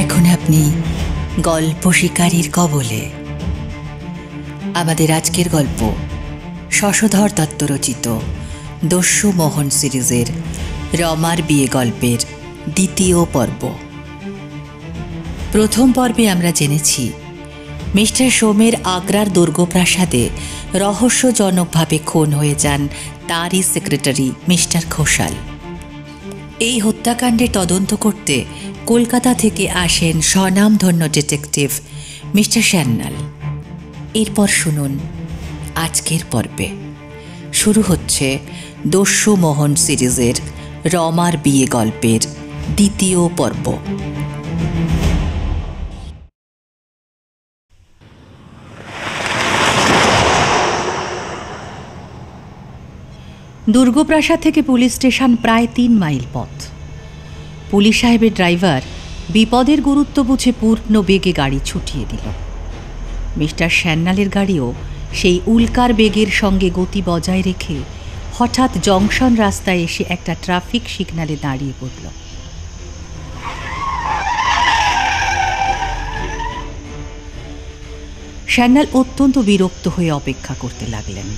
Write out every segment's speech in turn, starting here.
এখন আপনি গল্প শিকারীর কবলে। আমাদের আজকের গল্প শশধর দত্ত রচিত দস্যু মোহন সিরিজের রমার বিয়ে গল্পের দ্বিতীয় পর্ব। প্রথম পর্বে আমরা জেনেছি মিস্টার সোমের আগ্রার দুর্গপ্রাসাদে রহস্যজনকভাবে খুন হয়ে যান তারই সেক্রেটারি মিস্টার ঘোষাল। এই হত্যাকাণ্ডের তদন্ত করতে কলকাতা থেকে আসেন স্বনামধন্য ডিটেকটিভ মিস্টার সান্যাল। এরপর শুনুন আজকের পর্বে। শুরু হচ্ছে দস্যু মোহন সিরিজের রমার বিয়ে গল্পের দ্বিতীয় পর্ব। দুর্গপ্রাসাদ থেকে পুলিশ স্টেশন প্রায় ৩ মাইল পথ। পুলিশ সাহেবের ড্রাইভার বিপদের গুরুত্ব বুঝে পূর্ণ বেগে গাড়ি ছুটিয়ে দিল। মিস্টার সান্যালের গাড়িও সেই উল্কার বেগের সঙ্গে গতি বজায় রেখে হঠাৎ জংশন রাস্তায় এসে একটা ট্রাফিক সিগন্যালে দাঁড়িয়ে পড়ল। সান্যাল অত্যন্ত বিরক্ত হয়ে অপেক্ষা করতে লাগলেন।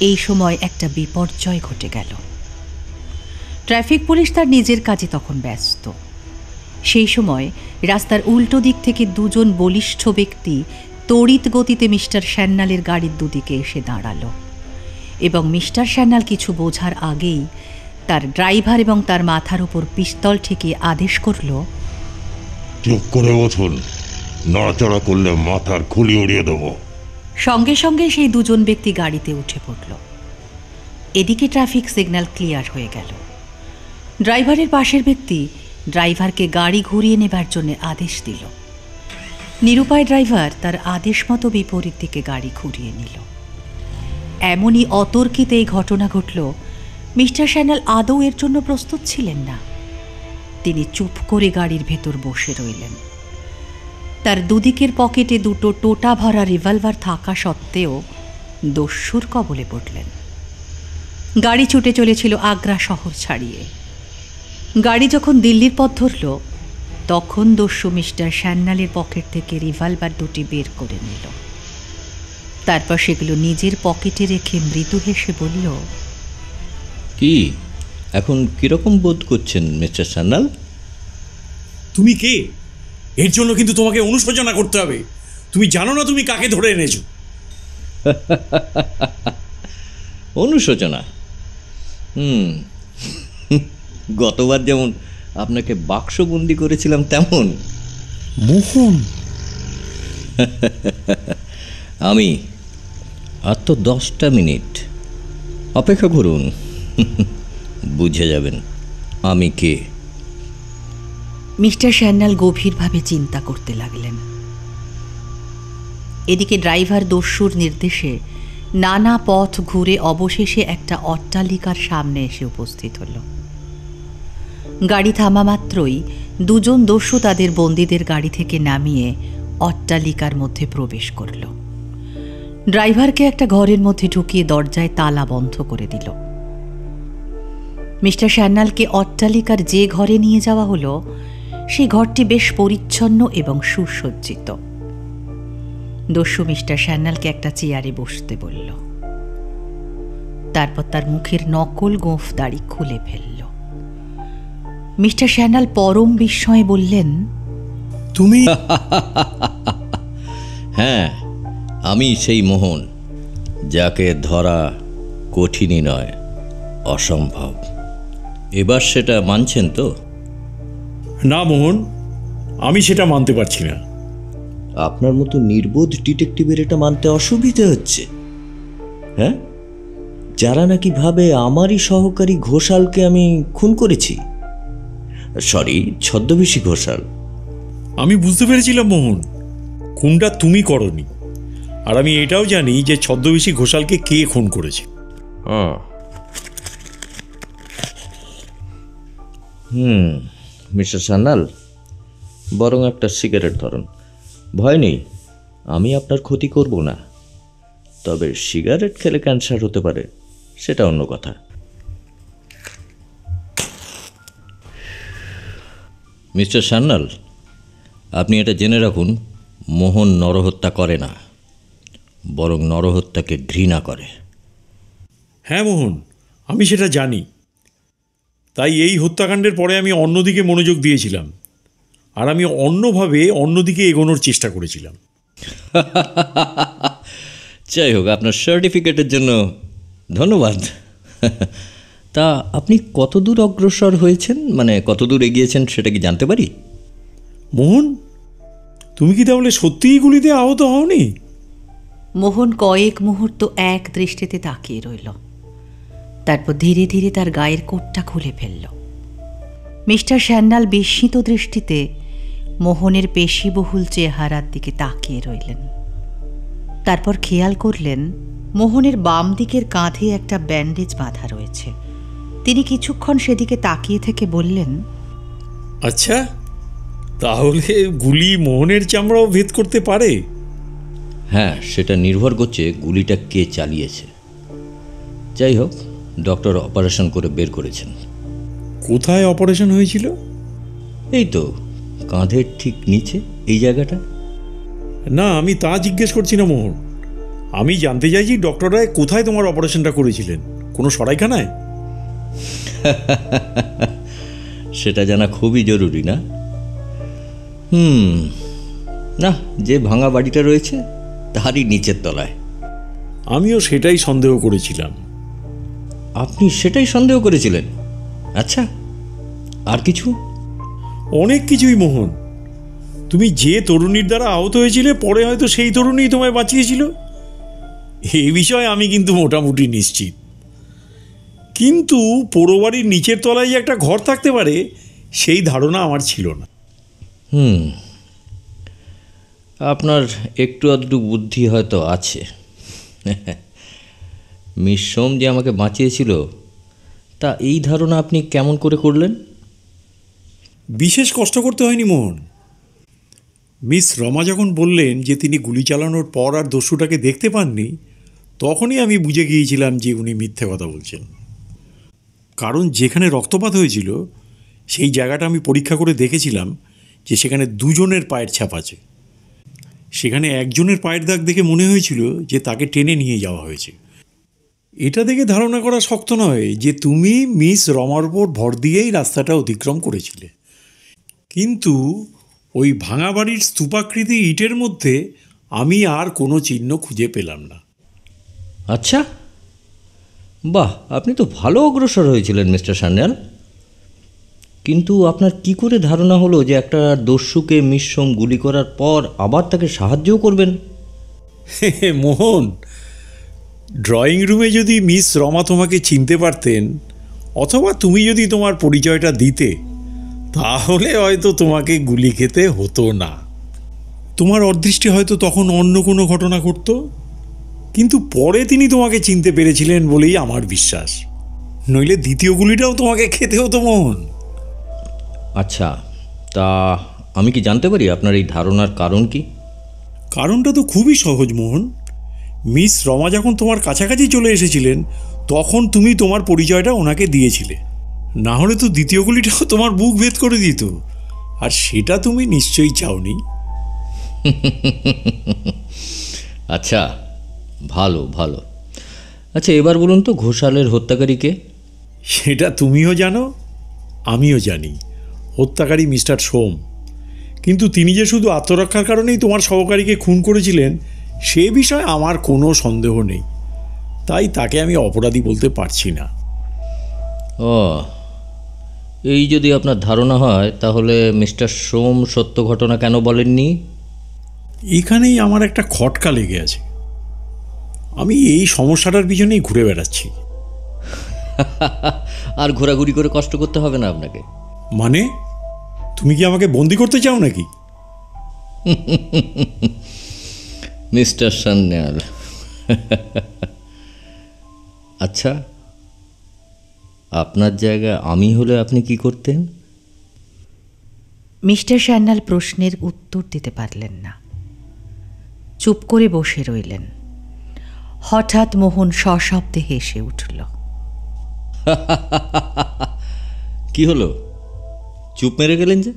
এই সময় একটা বিপর্যয় ঘটে গেল। ট্রাফিক পুলিশ তার নিজের কাজে তখন ব্যস্ত। সেই সময় রাস্তার উল্টো দিক থেকে দুজন বলিষ্ঠ ব্যক্তি তড়িৎ গতিতে মিস্টার সান্যালের গাড়ির দুদিকে এসে দাঁড়ালো এবং মিস্টার সান্যাল কিছু বোঝার আগেই তার ড্রাইভার এবং তার মাথার উপর পিস্তল ঠেকিয়ে আদেশ করল, চুপ করে বসুন, নড়াচড়া করলে মাথার খুলি উড়িয়ে দেব। সঙ্গে সঙ্গে সেই দুজন ব্যক্তি গাড়িতে উঠে পড়ল। এদিকে ট্রাফিক সিগন্যাল ক্লিয়ার হয়ে গেল। ড্রাইভারের পাশের ব্যক্তি ড্রাইভারকে গাড়ি ঘুরিয়ে নেবার জন্য আদেশ দিল। নিরুপায় ড্রাইভার তার আদেশ মতো বিপরীত দিকে গাড়ি ঘুরিয়ে নিল। এমনই অতর্কিতে এই ঘটনা ঘটল। মিস্টার সান্যাল আদৌ এর জন্য প্রস্তুত ছিলেন না। তিনি চুপ করে গাড়ির ভেতর বসে রইলেন। তার দুদিকের পকেটে দুটো টোটা ভরা রিভলভার থাকা সত্ত্বেও দস্যুর কবলে পড়লেন। গাড়ি ছুটে চলেছিল আগ্রা শহর ছাড়িয়ে। গাড়ি যখন দিল্লির পথ ধরল তখন দস্যু মিস্টার সান্যালের পকেট থেকে রিভলভার দুটি বের করে নিল। তারপর সেগুলো নিজের পকেটে রেখে মৃদু হেসে বলল, কি এখন কিরকম বোধ করছেন মিস্টার সান্যাল? তুমি কে? এর জন্য কিন্তু তোমাকে অনুশোচনা করতে হবে। তুমি জানো না তুমি কাকে ধরে এনেছো? অনুশোচনা? গতবার যেমন আপনাকে বাক্সবন্দি করেছিলাম তেমন। মোহন? আমি আর তো 10টা মিনিট অপেক্ষা করুন, বুঝে যাবেন আমি কে। মিস্টার সান্যাল গভীরভাবে চিন্তা করতে লাগলেন। এদিকে ড্রাইভার দস্যুর নির্দেশে নানা পথ ঘুরে অবশেষে একটা অট্টালিকার সামনে এসে উপস্থিত হল। গাড়ি থামা মাত্রই দুজন দস্যু তাদের বন্দীদের গাড়ি থেকে নামিয়ে অট্টালিকার মধ্যে প্রবেশ করল। ড্রাইভারকে একটা ঘরের মধ্যে ঢুকিয়ে দরজায় তালা বন্ধ করে দিল। মিস্টার সান্যালকে অট্টালিকার যে ঘরে নিয়ে যাওয়া হলো সেই ঘরটি বেশ পরিচ্ছন্ন এবং সুসজ্জিত। দস্যু মিস্টার সান্যালকে একটা চেয়ারে বসতে বলল। তারপর তার মুখের নকল গোঁফ দাড়ি খুলে ফেলল। মিস্টার সান্যাল পরম বিস্ময়ে বললেন, তুমি? হ্যাঁ, আমি সেই মোহন, যাকে ধরা কঠিনই নয়, অসম্ভব। এবার সেটা মানছেন তো? না মোহন, আমি সেটা মানতে পারছি না। আপনার মতো নির্বোধ ডিটেকটিভের এটা মানতে অসুবিধা হচ্ছে? হ্যাঁ, যারা নাকি ভাবে আমারই সহকারী ঘোষালকে আমি খুন করেছি। সরি, ছদ্মবেশী ঘোষাল। আমি বুঝতে পেরেছিলাম মোহন, খুনটা তুমি করনি। আর আমি এটাও জানি যে ছদ্মবেশী ঘোষালকে কে খুন করেছে। মিস্টার সান্যাল, বরং একটা সিগারেট ধরুন। ভয় নেই, আমি আপনার ক্ষতি করব না। তবে সিগারেট খেলে ক্যান্সার হতে পারে, সেটা অন্য কথা। মিস্টার সান্যাল, আপনি এটা জেনে রাখুন, মোহন নরহত্যা করে না, বরং নরহত্যাকে ঘৃণা করে। হ্যাঁ মোহন, আমি সেটা জানি। তাই এই হত্যাকাণ্ডের পরে আমি অন্যদিকে মনোযোগ দিয়েছিলাম, আর আমি অন্যদিকে এগোনোর চেষ্টা করেছিলাম। যাই হোক, আপনার সার্টিফিকেটের জন্য ধন্যবাদ। তা আপনি কতদূর অগ্রসর হয়েছেন, মানে কতদূর এগিয়েছেন, সেটা কি জানতে পারি? মোহন, তুমি কি তাহলে সত্যিই গুলিতে আহত হওনি? মোহন কয়েক মুহূর্ত এক দৃষ্টিতে তাকিয়ে রইল, তারপর ধীরে ধীরে তার গায়ের কোটটা খুলে ফেলল। মিস্টার স্যান্যাল বিস্মিত দৃষ্টিতে মোহনের পেশিবহুল চেহারার দিকে তাকিয়ে রইলেন। তারপর খেয়াল করলেন মোহনের বাম দিকের কাঁধে একটা ব্যান্ডেজ বাঁধা রয়েছে। তিনি কিছুক্ষণ সেদিকে তাকিয়ে থেকে বললেন, আচ্ছা, তাহলে গুলি মোহনের চামড়াও ভেদ করতে পারে? হ্যাঁ, সেটা নির্ভর করছে গুলিটা কে চালিয়েছে। যাই হোক, ডক্টর অপারেশন করে বের করেছেন। কোথায় অপারেশন হয়েছিল? এই তো কাঁধের ঠিক নিচে, এই জায়গাটা। না, আমি তা জিজ্ঞেস করছি না মোহন। আমি জানতে চাইছি ডক্টর রায় কোথায় তোমার অপারেশনটা করেছিলেন? কোনো সরাইখানায়? সেটা জানা খুবই জরুরি না? না, যে ভাঙা বাড়িটা রয়েছে তারই নিচের তলায়। আমিও সেটাই সন্দেহ করেছিলাম। আপনি সেটাই সন্দেহ করেছিলেন? আচ্ছা, আর কিছু? অনেক কিছুই মোহন। তুমি যে তরুণীর দ্বারা আহত হয়েছিলে, পরে হয়তো সেই তরুণী তোমায় বাঁচিয়েছিল, এই বিষয়ে আমি কিন্তু মোটামুটি নিশ্চিত। কিন্তু পোড়োবাড়ির নিচের তলায় যে একটা ঘর থাকতে পারে, সেই ধারণা আমার ছিল না। আপনার একটু আধটু বুদ্ধি হয়তো আছে। মিস সোম যে আমাকে বাঁচিয়েছিল, তা এই ধারণা আপনি কেমন করে করলেন? বিশেষ কষ্ট করতে হয়নি মোহন। মিস রমা যখন বললেন যে তিনি গুলি চালানোর পর আর দস্যুটাকে দেখতে পাননি, তখনই আমি বুঝে গিয়েছিলাম যে উনি মিথ্যে কথা বলছেন। কারণ যেখানে রক্তপাত হয়েছিল সেই জায়গাটা আমি পরীক্ষা করে দেখেছিলাম যে সেখানে দুজনের পায়ের ছাপ আছে। সেখানে একজনের পায়ের দাগ দেখে মনে হয়েছিল যে তাকে টেনে নিয়ে যাওয়া হয়েছে। এটা দেখে ধারণা করা শক্ত নয় যে তুমি মিস রমার উপর ভর দিয়েই রাস্তাটা অতিক্রম করেছিলে। কিন্তু ওই ভাঙা বাড়ির স্তূপাকৃতি ইটের মধ্যে আমি আর কোনো চিহ্ন খুঁজে পেলাম না। আচ্ছা, বাহ, আপনি তো ভালো অগ্রসর হয়েছিলেন মিস্টার সান্যাল। কিন্তু আপনার কি করে ধারণা হলো যে একটা দস্যুকে মিস সোম গুলি করার পর আবার তাকে সাহায্যও করবেন? মোহন, ড্রয়িং রুমে যদি মিস রমা তোমাকে চিনতে পারতেন, অথবা তুমি যদি তোমার পরিচয়টা দিতে, তাহলে হয়তো তোমাকে গুলি খেতে হতো না। তোমার অদৃষ্টে হয়তো তখন অন্য কোনো ঘটনা ঘটত, কিন্তু পরে তিনি তোমাকে চিনতে পেরেছিলেন বলেই আমার বিশ্বাস। নইলে দ্বিতীয় গুলিটাও তোমাকে খেতে হতো মোহন। আচ্ছা, তা আমি কি জানতে পারি আপনার এই ধারণার কারণ কি? কারণটা তো খুবই সহজ মোহন। মিস রমা যখন তোমার কাছাকাছি চলে এসেছিলেন, তখন তুমি তোমার পরিচয়টা ওনাকে দিয়েছিলে। না হলে তো দ্বিতীয় গুলিটাও তোমার বুক ভেদ করে দিত, আর সেটা তুমি নিশ্চয়ই চাওনি। আচ্ছা, ভালো ভালো। আচ্ছা, এবার বলুন তো, ঘোষালের হত্যাকারীকে? সেটা তুমিও জানো, আমিও জানি। হত্যাকারী মিস্টার সোম। কিন্তু তিনি যে শুধু আত্মরক্ষার কারণেই তোমার সহকারীকে খুন করেছিলেন, সে বিষয়ে আমার কোনো সন্দেহ নেই। তাই তাকে আমি অপরাধী বলতে পারছি না। ও, এই যদি আপনার ধারণা হয়, তাহলে মিস্টার সোম সত্য ঘটনা কেন বলেননি? এখানেই আমার একটা খটকা লেগে আছে। আমি এই সমস্যাটার পিছনেই ঘুরে বেড়াচ্ছি। আর ঘোরাঘুরি করে কষ্ট করতে হবে না আপনাকে। মানে, তুমি কি আমাকে বন্দি করতে চাও নাকি? মিস্টার সান্যাল, আচ্ছা, আপনার জায়গায় আমি হলে আপনি কি করতেন? মিস্টার স্যান্যাল প্রশ্নের উত্তর দিতে পারলেন না। চুপ করে বসে রইলেন। হঠাৎ মোহন সশব্দে হেসে উঠল। কি হলো, চুপ মেরে গেলেন যে?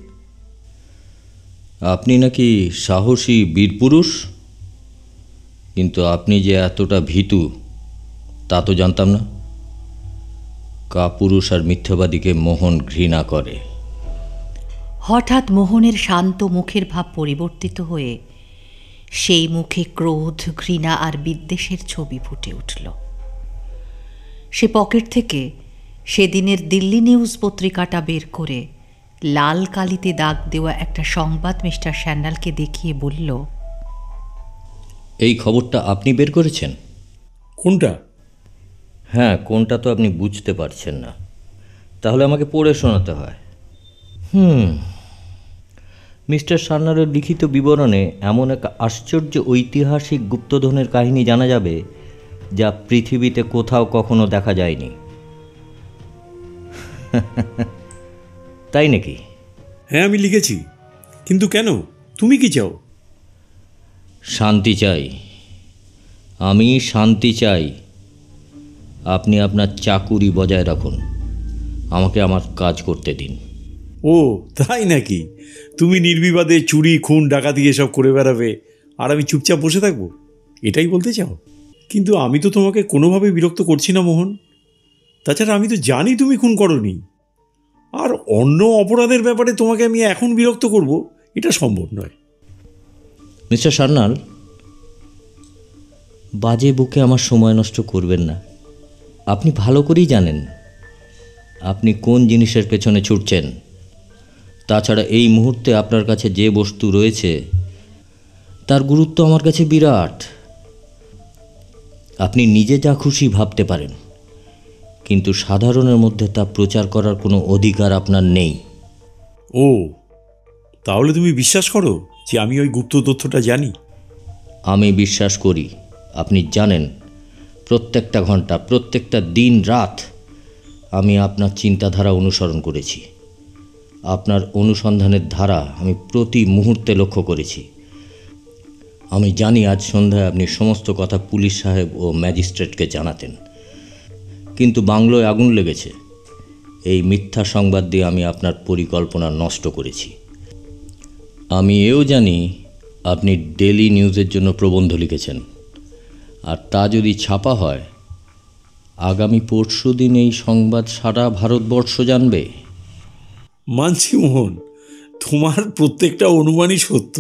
আপনি নাকি সাহসী বীরপুরুষ, কিন্তু আপনি যে এতটা ভীতু তা তো জানতাম না। কাপুরুষ আর মিথ্যাবাদীকে মোহন ঘৃণা করে। হঠাৎ মোহনের শান্ত মুখের ভাব পরিবর্তিত হয়ে সেই মুখে ক্রোধ, ঘৃণা আর বিদ্বেষের ছবি ফুটে উঠল। সে পকেট থেকে সেদিনের দিল্লি নিউজ পত্রিকাটা বের করে লাল কালিতে দাগ দেওয়া একটা সংবাদ মিস্টার স্যান্ডালকে দেখিয়ে বলল, এই খবরটা আপনি বের করেছেন? কোনটা? হ্যাঁ, কোনটা তো আপনি বুঝতে পারছেন না, তাহলে আমাকে পড়ে শোনাতে হয়। মিস্টার সান্যালের লিখিত বিবরণে এমন এক আশ্চর্য ঐতিহাসিক গুপ্তধনের কাহিনী জানা যাবে যা পৃথিবীতে কোথাও কখনো দেখা যায়নি। তাই নাকি? হ্যাঁ, আমি লিখেছি। কিন্তু কেন? তুমি কি চাও? শান্তি চাই, আমি শান্তি চাই। আপনি আপনার চাকুরি বজায় রাখুন, আমাকে আমার কাজ করতে দিন। ও তাই নাকি? তুমি নির্বিবাদে চুরি, খুন, ডাকাতি এসব করে বেড়াবে আর আমি চুপচাপ বসে থাকবো, এটাই বলতে চাও? কিন্তু আমি তো তোমাকে কোনোভাবে বিরক্ত করছি না মোহন। তাছাড়া আমি তো জানি তুমি খুন করনি। আর অন্য অপরাধের ব্যাপারে তোমাকে আমি এখন বিরক্ত করব, এটা সম্ভব নয়। মিস্টার সান্যাল, বাজে বুকে আমার সময় নষ্ট করবেন না। আপনি ভালো করেই জানেন আপনি কোন জিনিসের পেছনে ছুটছেন। তাছাড়া এই মুহূর্তে আপনার কাছে যে বস্তু রয়েছে তার গুরুত্ব আমার কাছে বিরাট। আপনি নিজে যা খুশি ভাবতে পারেন, কিন্তু সাধারণের মধ্যে তা প্রচার করার কোনো অধিকার আপনার নেই। ও, তাহলে তুমি বিশ্বাস করো যে আমি ওই গুপ্ত তথ্যটা জানি? আমি বিশ্বাস করি আপনি জানেন। প্রত্যেকটা ঘন্টা, প্রত্যেকটা দিন রাত আমি আপনার চিন্তাধারা অনুসরণ করেছি। আপনার অনুসন্ধানের ধারা আমি প্রতি মুহূর্তে লক্ষ্য করেছি। আমি জানি আজ সন্ধ্যায় আপনি সমস্ত কথা পুলিশ সাহেব ও ম্যাজিস্ট্রেটকে জানাতেন, কিন্তু বাংলোয় আগুন লেগেছে এই মিথ্যা সংবাদ দিয়ে আমি আপনার পরিকল্পনা নষ্ট করেছি। আমি এও জানি আপনি ডেলি নিউজের জন্য প্রবন্ধ লিখেছেন, আর তা যদি ছাপা হয় আগামী পরশুদিন এই সংবাদ সারা ভারতবর্ষ জানবে। মানছি মোহন, তোমার প্রত্যেকটা অনুমানই সত্য।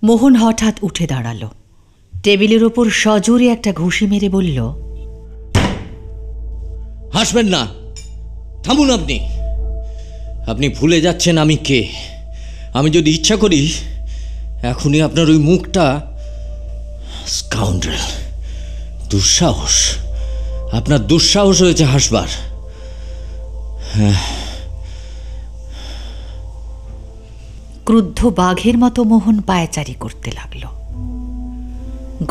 মোহন হঠাৎ উঠে দাঁড়ালো, টেবিলের ওপর সজোরে একটা ঘুষি মেরে বলল, হাসবেন না, থামুন। আপনি আপনি ভুলে যাচ্ছেন আমি কে। আমি যদি ইচ্ছা করি এখনই আপনার ওই মুখটা। স্কাউন্ড্রেল, দুঃসাহস, আপনার দুঃসাহস হয়েছে হাসবার। ক্রুদ্ধ বাঘের মতো মোহন পায়চারি করতে লাগল।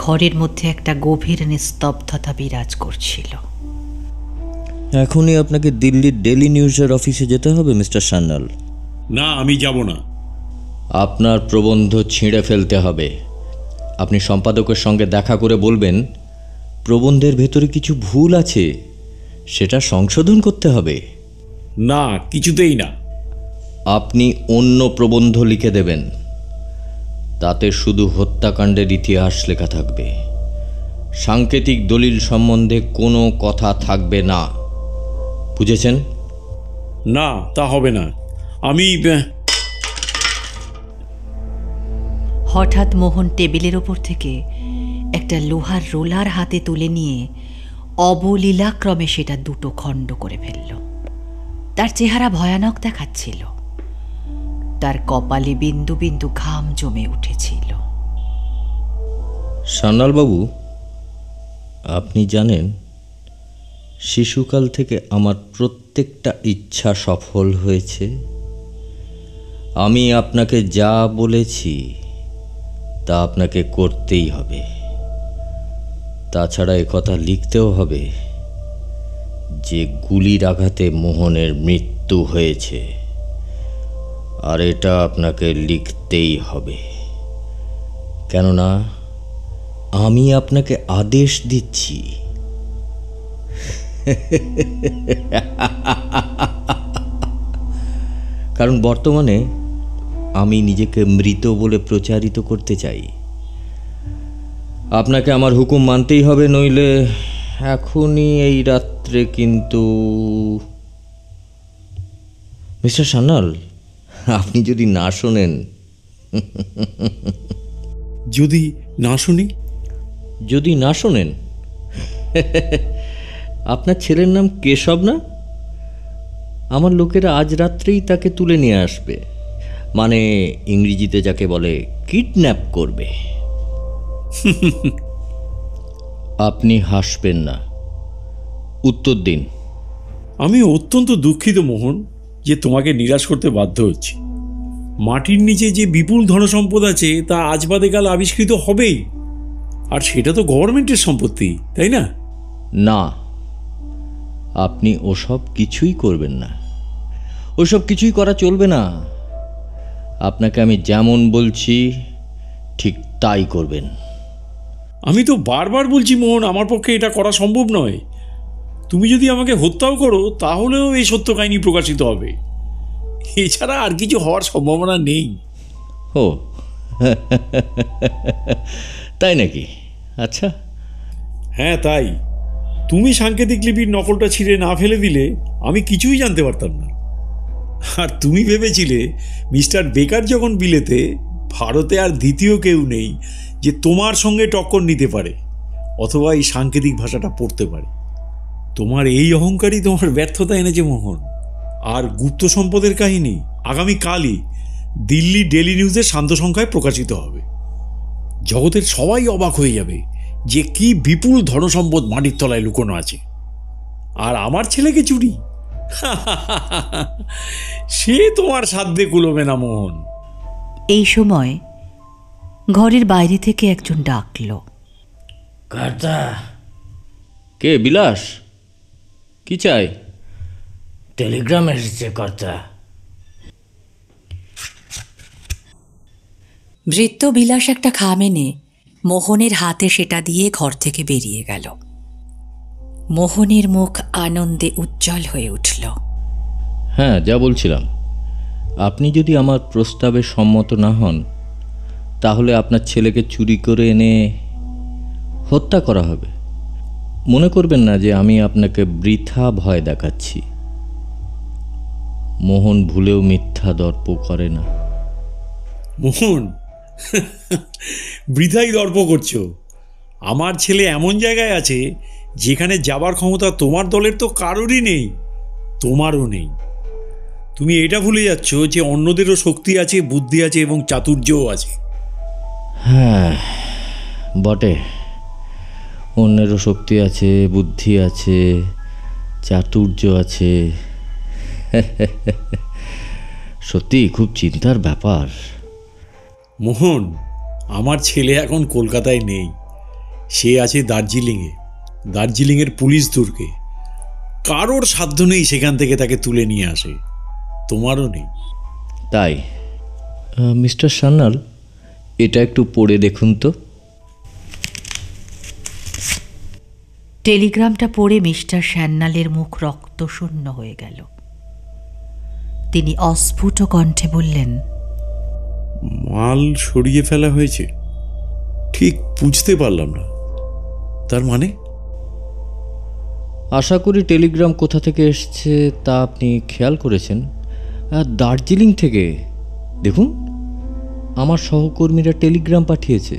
ঘরের মধ্যে একটা গভীর নিস্তব্ধতা বিরাজ করছিল। এখনই আপনাকে দিল্লির ডেলি নিউজের অফিসে যেতে হবে মিস্টার সান্যাল। না, আমি যাব না। আপনার প্রবন্ধ ছিঁড়ে ফেলতে হবে। আপনি সম্পাদকের সঙ্গে দেখা করে বলবেন প্রবন্ধের ভেতরে কিছু ভুল আছে, সেটা সংশোধন করতে হবে। না, কিছুতেই না। আপনি অন্য প্রবন্ধ লিখে দেবেন, তাতে শুধু হত্যাকাণ্ডের ইতিহাস লেখা থাকবে, সাংকেতিক দলিল সম্বন্ধে কোনো কথা থাকবে না। বুঝেছেন? না, তা হবে না। আমি হঠাৎ মোহন টেবিলের ওপর থেকে একটা লোহার রোলার হাতে তুলে নিয়ে অবলীলাক্রমে সেটা দুটো খণ্ড করে ফেলল। তার চেহারা ভয়ানক দেখাচ্ছিল, তার কপালে বিন্দু বিন্দু ঘাম জমে উঠেছিল। সান্যালবাবু, আপনি জানেন শিশুকাল থেকে আমার প্রত্যেকটা ইচ্ছা সফল হয়েছে। আমি আপনাকে যা বলেছি তা আপনাকে করতেই হবে। তাছাড়া একথা লিখতেও হবে যে গুলির আঘাতে মোহনের মৃত্যু হয়েছে, আর এটা আপনাকে লিখতেই হবে, কেননা আমি আপনাকে আদেশ দিচ্ছি। কারণ বর্তমানে আমি নিজেকে মৃত বলে প্রচারিত করতে চাই। আপনাকে আমার হুকুম মানতেই হবে, নইলে এখনই এই রাত্রে কিন্তু। মিস্টার সান্যাল, আপনি যদি না শোনেন। যদি না শুনি? যদি না শোনেন, আপনার ছেলের নাম কেশব না? আমার লোকেরা আজ রাত্রেই তাকে তুলে নিয়ে আসবে, মানে ইংরেজিতে যাকে বলে কিডন্যাপ করবে। আপনি হাসবেন না, উত্তর দিন। আমি অত্যন্ত দুঃখিত মোহন যে তোমাকে নিরাশ করতে বাধ্য হচ্ছি। মাটির নিচে যে বিপুল ধনসম্পদ আছে তা আজ বাদে কাল আবিষ্কৃত হবেই, আর সেটা তো গভর্নমেন্টের সম্পত্তি, তাই না? না, আপনি ওসব কিছুই করবেন না, ওসব কিছুই করা চলবে না। আপনাকে আমি যেমন বলছি ঠিক তাই করবেন। আমি তো বারবার বলছি মোহন, আমার পক্ষে এটা করা সম্ভব নয়। তুমি যদি আমাকে হত্যাও করো তাহলেও এই সত্য কাহিনী প্রকাশিত হবে, এছাড়া আর কিছু হওয়ার সম্ভাবনা নেই। ও তাই নাকি? আচ্ছা। হ্যাঁ তাই। তুমি সাংকেতিক লিপির নকলটা ছিঁড়ে না ফেলে দিলে আমি কিছুই জানতে পারতাম না। আর তুমি ভেবেছিলে মিস্টার বেকার যখন বিলেতে, ভারতে আর দ্বিতীয় কেউ নেই যে তোমার সঙ্গে টক্কর নিতে পারে অথবা এই সাংকেতিক ভাষাটা পড়তে পারে। তোমার এই অহংকারই তোমার ব্যর্থতা এনেছে মোহন। আর গুপ্ত সম্পদের কাহিনী আগামীকালই দিল্লি ডেলি নিউজের শান্ত সংখ্যায় প্রকাশিত হবে। জগতের সবাই অবাক হয়ে যাবে যে কি বিপুল ধনসম্পদ মাটির তলায় লুকোনো আছে। আর আমার ছেলেকে চুরি, সে তোমার সাধ্যে কুলোবে না মোহন। এই সময় ঘরের বাইরে থেকে একজন ডাকল, কর্তা। কে? বিলাস? কি চাই? টেলিগ্রাম এসেছে কর্তা। ভৃত্য বিলাস একটা খাম এনে মোহনের হাতে সেটা দিয়ে ঘর থেকে বেরিয়ে গেল। মোহনের মুখ আনন্দে উজ্জ্বল হয়ে উঠল। হ্যাঁ, যা বলছিলাম, আপনি যদি আমার প্রস্তাবে সম্মত না হন তাহলে আপনার ছেলেকে চুরি করে এনে হত্যা করা হবে। মনে করবেন না যে আমি আপনাকে বৃথা ভয় দেখাচ্ছি। মোহন ভুলেও মিথ্যা দর্প করে না। মোহন, বৃথাই দর্প করছো। আমার ছেলে এমন জায়গায় আছে যেখানে যাবার ক্ষমতা তোমার দলের তো কারোরই নেই, তোমারও নেই। তুমি এটা ভুলে যাচ্ছ যে অন্যদেরও শক্তি আছে, বুদ্ধি আছে এবং চাতুর্যও আছে। হ্যাঁ বটে, অন্যেরও শক্তি আছে, বুদ্ধি আছে, চাতুর্য আছে। সত্যি খুব চিন্তার ব্যাপার। মোহন, আমার ছেলে এখন কলকাতায় নেই, সে আছে দার্জিলিংয়ে, দার্জিলিংয়ের পুলিশ দুর্গে। কারোর সাধ্য নেই সেখান থেকে তাকে তুলে নিয়ে আসে, তোমারও নেই। তাই মিস্টার সান্যাল, এটা একটু পড়ে দেখুন তো। টেলিগ্রামটা পড়ে মিস্টার সান্যালের মুখ রক্তশূন্য হয়ে গেল। তিনি অস্ফুট কণ্ঠে বললেন, মাল সরিয়ে ফেলা হয়েছে? ঠিক বুঝতে পারলাম না, তার মানে? আশা করি টেলিগ্রাম কোথা থেকে এসছে তা আপনি খেয়াল করেছেন। দার্জিলিং থেকে। দেখুন, আমার সহকর্মীরা টেলিগ্রাম পাঠিয়েছে,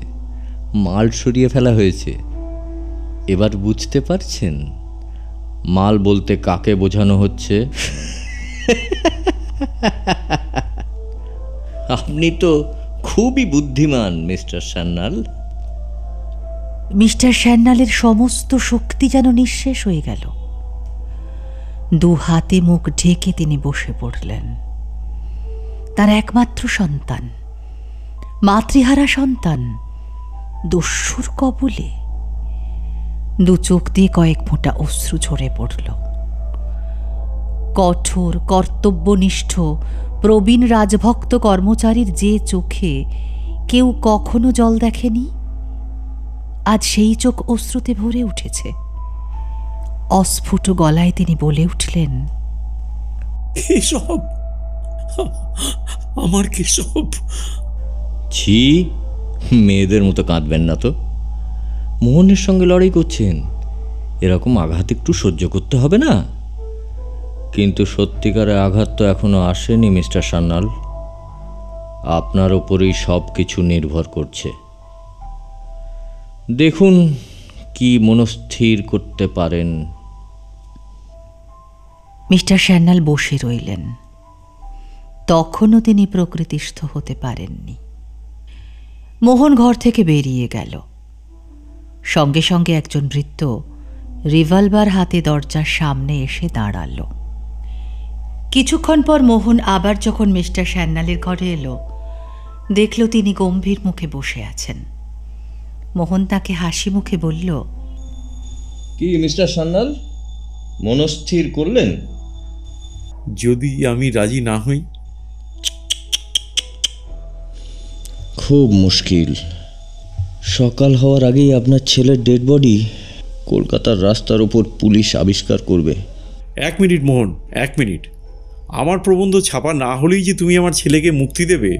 মাল সরিয়ে ফেলা হয়েছে। এবার বুঝতে পারছেন মাল বলতে কাকে বোঝানো হচ্ছে? আপনি তো খুবই বুদ্ধিমান মিস্টার সান্যাল। মিস্টার সান্যালের সমস্ত শক্তি যেন নিঃশেষ হয়ে গেল। দু হাতে মুখ ঢেকে তিনি বসে পড়লেন। তার একমাত্র সন্তান, মাতৃহারা সন্তান, দস্যুর কবলে। দু চোখ দিয়ে কয়েক ফোঁটা অশ্রু ঝরে পড়ল। কঠোর কর্তব্যনিষ্ঠ প্রবীণ রাজভক্ত কর্মচারীর যে চোখে কেউ কখনো জল দেখেনি, আজ সেই চোখ অশ্রুতে ভরে উঠেছে। অস্ফুট গলায় তিনি বলে উঠলেন, এসব আমার কেশব। ছি, মেয়েদের মতো কাঁদবেন না তো। মোহনের সঙ্গে লড়াই করছেন, এরকম আঘাত একটু সহ্য করতে হবে না? কিন্তু সত্যিকারের আঘাত তো এখনো আসেনি মিস্টার সান্যাল। আপনার ওপরেই সব কিছু নির্ভর করছে। দেখুন কি মনস্থির করতে পারেন। মিস্টার সান্যাল বসে রইলেন। তখনও তিনি প্রকৃতিস্থ হতে পারেননি। মোহন ঘর থেকে বেরিয়ে গেল। সঙ্গে সঙ্গে একজন ভৃত্য রিভলভার হাতে দরজার সামনে এসে দাঁড়াল। কিছুক্ষণ পর মোহন আবার যখন মিস্টার সান্যালের ঘরে এলো, দেখল তিনি গম্ভীর মুখে বসে আছেন। মোহন তাকে হাসি মুখে বলল, কি মিস্টার সান্যাল, মনস্থির করলেন? যদি আমি রাজি না হই? খুব মুশকিল। সকাল হওয়ার আগেই আপনার ছেলের ডেড বডি কলকাতার রাস্তার ওপর পুলিশ আবিষ্কার করবে। 1 মিনিট মোহন, 1 মিনিট। আমার প্রবন্ধ ছাপা না হলেই যে তুমি আমার ছেলেকে মুক্তি দেবে,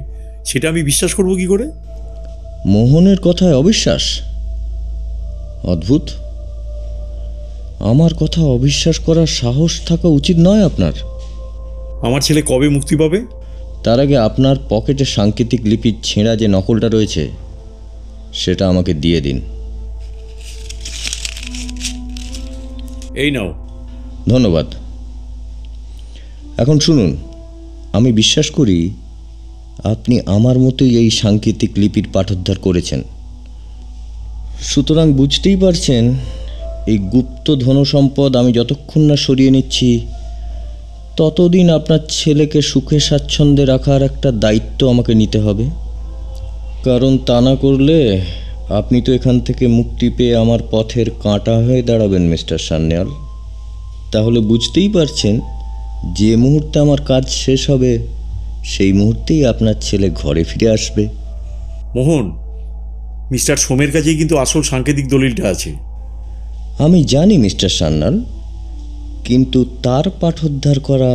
সেটা আমি বিশ্বাস করব কি করে? মোহনের কথায় অবিশ্বাস? অদ্ভুত। আমার কথা অবিশ্বাস করার সাহস থাকা উচিত নয় আপনার। আমার ছেলে কবে মুক্তি পাবে? তার আগে আপনার পকেটে সাংকেতিক লিপির ছেঁড়া যে নকলটা রয়েছে সেটা আমাকে দিয়ে দিন। এই নাও। ধন্যবাদ। এখন শুনুন, আমি বিশ্বাস করি আপনি আমার মতোই এই সাংকেতিক লিপির পাঠোদ্ধার করেছেন। সুতরাং বুঝতেই পারছেন, এই গুপ্ত ধনসম্পদ আমি যতক্ষণ না সরিয়ে নিচ্ছি, ততদিন আপনার ছেলেকে সুখে স্বাচ্ছন্দ্যে রাখার একটা দায়িত্ব আমাকে নিতে হবে। কারণ তা না করলে আপনি তো এখান থেকে মুক্তি পেয়ে আমার পথের কাঁটা হয়ে দাঁড়াবেন মিস্টার সান্যাল। তাহলে বুঝতেই পারছেন, যে মুহূর্তে আমার কাজ শেষ হবে সেই মুহূর্তেই আপনার ছেলে ঘরে ফিরে আসবে। মোহন, মিস্টার সোমের কাছেই কিন্তু আসল সাংকেতিক দলিলটা আছে। আমি জানি মিস্টার সান্যাল, কিন্তু তার পাঠোদ্ধার করা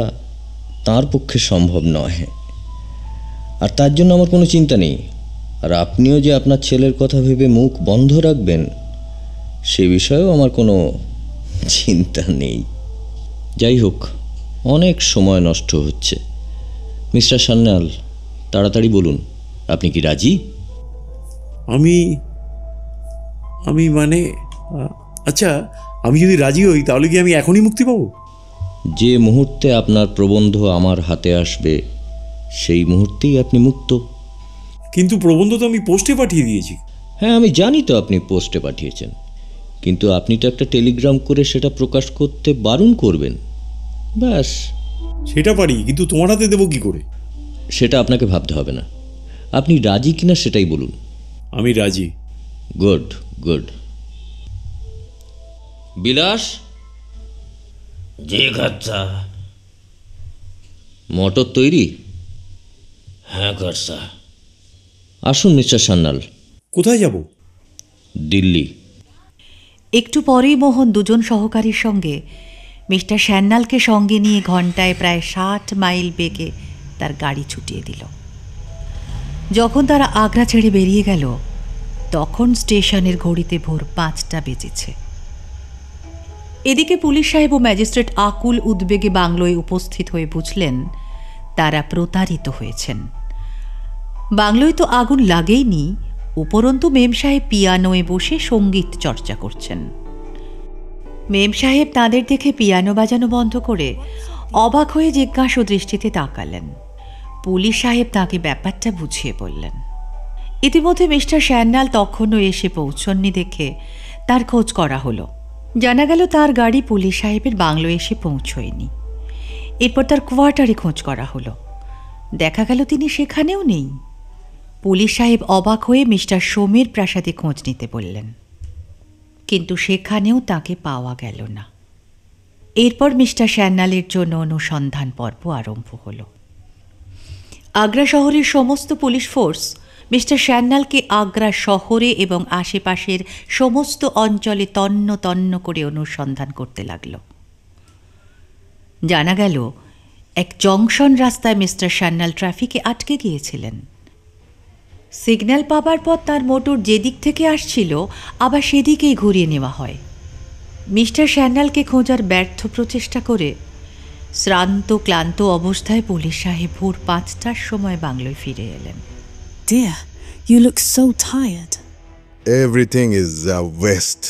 তার পক্ষে সম্ভব নয়। আর তার জন্য আমার কোনো চিন্তা নেই। আর আপনিও যে আপনার ছেলের কথা ভেবে মুখ বন্ধ রাখবেন, সে বিষয়েও আমার কোনো চিন্তা নেই। যাই হোক, অনেক সময় নষ্ট হচ্ছে। মিস্টার সান্যাল, তাড়াতাড়ি বলুন, আপনি কি রাজি? আমি মানে আচ্ছা, আমি যদি রাজি হই তাহলে কি আমি এখনই মুক্তি পাবো? যে মুহূর্তে আপনার প্রবন্ধ আমার হাতে আসবে সেই মুহূর্তেই আপনি মুক্ত। কিন্তু প্রবন্ধ তো আমি পোস্টে পাঠিয়ে দিয়েছি। হ্যাঁ, আমি জানি তো আপনি পোস্টে পাঠিয়েছেন, কিন্তু আপনি তো একটা টেলিগ্রাম করে সেটা প্রকাশ করতে বারণ করবেন। ব্যাস। সেটা পারি, কিন্তু তোমার হাতে দেবো কি করে? সেটা আপনাকে ভাবতে হবে না। আপনি রাজি কিনা সেটাই বলুন। আমি রাজি। Good good. বিলাস। জি কর্তা। মটর তৈরি? হ্যাঁ কর্তা। আসুন মিস্টার সান্যাল। কোথায় যাব? দিল্লি। একটু পরেই মোহন দুজন সহকারীর সঙ্গে মিস্টার সান্যালকে সঙ্গে নিয়ে ঘন্টায় প্রায় 60 মাইল বেগে তার গাড়ি ছুটিয়ে দিল। যখন তারা আগ্রা ছেড়ে বেরিয়ে গেল, তখন স্টেশনের ঘড়িতে ভোর 5টা বেজেছে। এদিকে পুলিশ সাহেব ও ম্যাজিস্ট্রেট আকুল উদ্বেগে বাংলোয় উপস্থিত হয়ে বুঝলেন তারা প্রতারিত হয়েছেন। বাংলোয় তো আগুন লাগেইনি, উপরন্তু মেম সাহেব পিয়ানোয় বসে সঙ্গীত চর্চা করছেন। মেম সাহেব তাঁদের দেখে পিয়ানো বাজানো বন্ধ করে অবাক হয়ে জিজ্ঞাসু দৃষ্টিতে তাকালেন। পুলিশ সাহেব তাকে ব্যাপারটা বুঝিয়ে বললেন। ইতিমধ্যে মিস্টার সান্যাল তখনও এসে পৌঁছননি দেখে তার খোঁজ করা হলো। জানা গেল তার গাড়ি পুলিশ সাহেবের বাংলো এসে পৌঁছয়নি। এরপর তার কোয়ার্টারে খোঁজ করা হলো। দেখা গেল তিনি সেখানেও নেই। পুলিশ সাহেব অবাক হয়ে মিস্টার সোমের প্রাসাদে খোঁজ নিতে বললেন, কিন্তু সেখানেও তাকে পাওয়া গেল না। এরপর মিস্টার সান্যালের জন্য অনুসন্ধান পর্ব আরম্ভ হলো। আগ্রা শহরের সমস্ত পুলিশ ফোর্স মিস্টার সান্যালকে আগ্রা শহরে এবং আশেপাশের সমস্ত অঞ্চলে তন্ন তন্ন করে অনুসন্ধান করতে লাগল। জানা গেল এক জংশন রাস্তায় মিস্টার সান্যাল ট্রাফিকে আটকে গিয়েছিলেন। সিগন্যাল পাবার পর তার মোটর যেদিক থেকে আসছিল আবার সেদিকেই ঘুরিয়ে নেওয়া হয়। মিস্টার সান্যালকে খোঁজার ব্যর্থ প্রচেষ্টা করে শ্রান্ত ক্লান্ত অবস্থায় পুলিশ সাহেব ভোর 5টার সময় বাংলোয় ফিরে এলেন। Dear, you look so tired. Everything is a waste.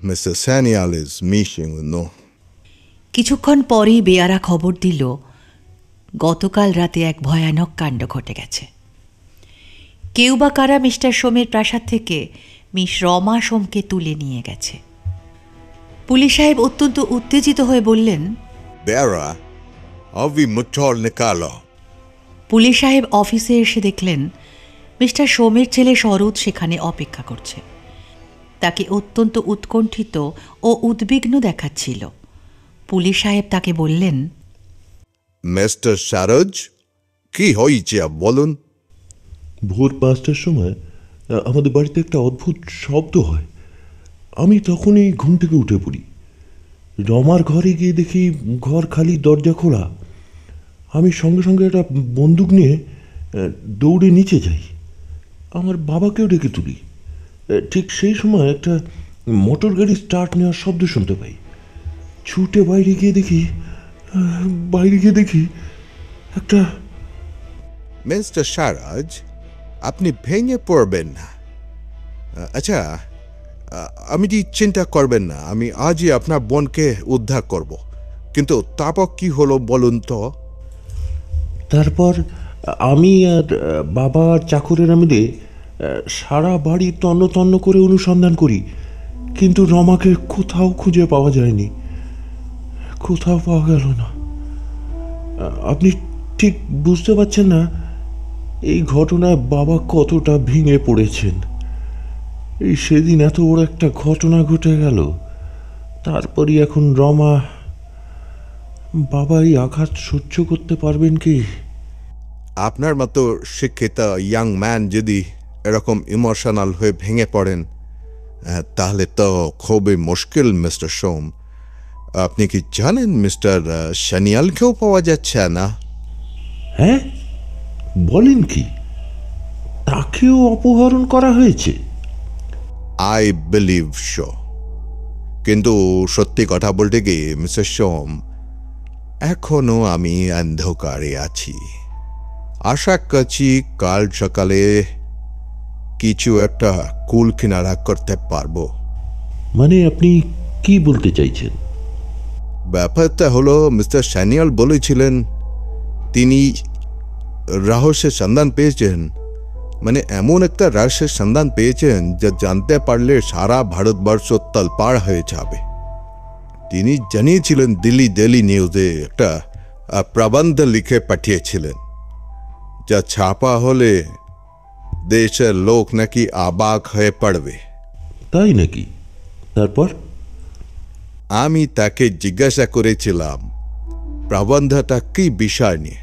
Mr. Sanyal is missing, no? কিছুক্ষণ পরেই বেয়ারা খবর দিল গতকাল রাতে এক ভয়ানক কাণ্ড ঘটে গেছে। কেউ বা কারা মিস্টার সোমের প্রাসাদ থেকে মিস রমা সোমকে তুলে নিয়ে গেছে। পুলিশ সাহেব অত্যন্ত উত্তেজিত হয়ে বললেন, Bera, avi muchol nikalo. Police সাহেব অফিসে এসে দেখলেন মিস্টার সোমের ছেলে শরৎ সেখানে অপেক্ষা করছে। তাকে অত্যন্ত উৎকণ্ঠিত ও উদ্বিগ্ন দেখাচ্ছিল। পুলিশ সাহেব তাকে বললেন, Mr. Saroj, কি হয়েছে বলুন? ভোর 5টার সময় আমাদের বাড়িতে একটা অদ্ভুত শব্দ হয়। আমি তখনই ঘুম থেকে উঠে পড়ি। রমার ঘরে গিয়ে দেখি ঘর খালি, দরজা খোলা। আমি সঙ্গে সঙ্গে একটা বন্দুক নিয়ে দৌড়ে নিচে যাই। আমার বাবাকেও ডেকে তুলি। ঠিক সেই সময় একটা মোটর গাড়ি স্টার্ট নেওয়ার শব্দ শুনতে পাই। ছুটে বাইরে গিয়ে দেখি একটা মিস্টার সারাজ, আপনি ভেঙে পড়বেন না। আচ্ছা, আমি চিন্তা করবেন না, আমি আজই আপনার বোনকে উদ্ধার করব। কিন্তু তারপর কি হলো বলুন তো? তারপর আমি আর বাবা আর চাকরেরা মিলে সারা বাড়ি তন্ন তন্ন করে অনুসন্ধান করি, কিন্তু রমাকে কোথাও খুঁজে পাওয়া যায়নি, কোথাও পাওয়া গেল না। আপনি ঠিক বুঝতে পারছেন না এই ঘটনায় বাবা কতটা ভেঙে পড়েছেন। এই সেদিন এত বড় একটা ঘটনা ঘটে গেল, তারপরই এখন রমা। বাবা এই আঘাত সহ্য করতে পারবেন কি? আপনার মতো শিক্ষিত ইয়াং ম্যান যদি এরকম ইমোশনাল হয়ে ভেঙে পড়েন, তাহলে তো খুবই মুশকিল মিস্টার সোম। আপনি কি জানেন মিস্টার সানিয়ালকেও পাওয়া যাচ্ছে না? হ্যাঁ, বলেন কি? তাকেও অপহরণ করা হয়েছে? I believe so. কিন্তু সত্যি কথা বলতে কি মিস্টার সোম, এখনো আমি অন্ধকারে আছি। আশা করছি কাল সকালে কিছু একটা কুল কিনারা করতে পারবো। মানে আপনি কি বলতে চাইছেন? ব্যাপারটা হলো, মিস্টার সানিয়াল বলেছিলেন তিনি রহস্যের সন্ধান পেয়েছেন, মানে এমন একটা রহস্যের সন্ধান পেয়েছেন যা জানতে পারলে সারা ভারতবর্ষ তলপাড় হয়ে যাবে। তিনি জানিয়েছিলেন দিল্লি ডেইলি নিউজে একটা প্রবন্ধ লিখে পাঠিয়েছিলেন, যা ছাপা হলে দেশের লোক নাকি অবাক হয়ে পড়বে। তাই নাকি? তারপর? আমি তাকে জিজ্ঞাসা করেছিলাম প্রবন্ধটা কি বিষয় নিয়ে।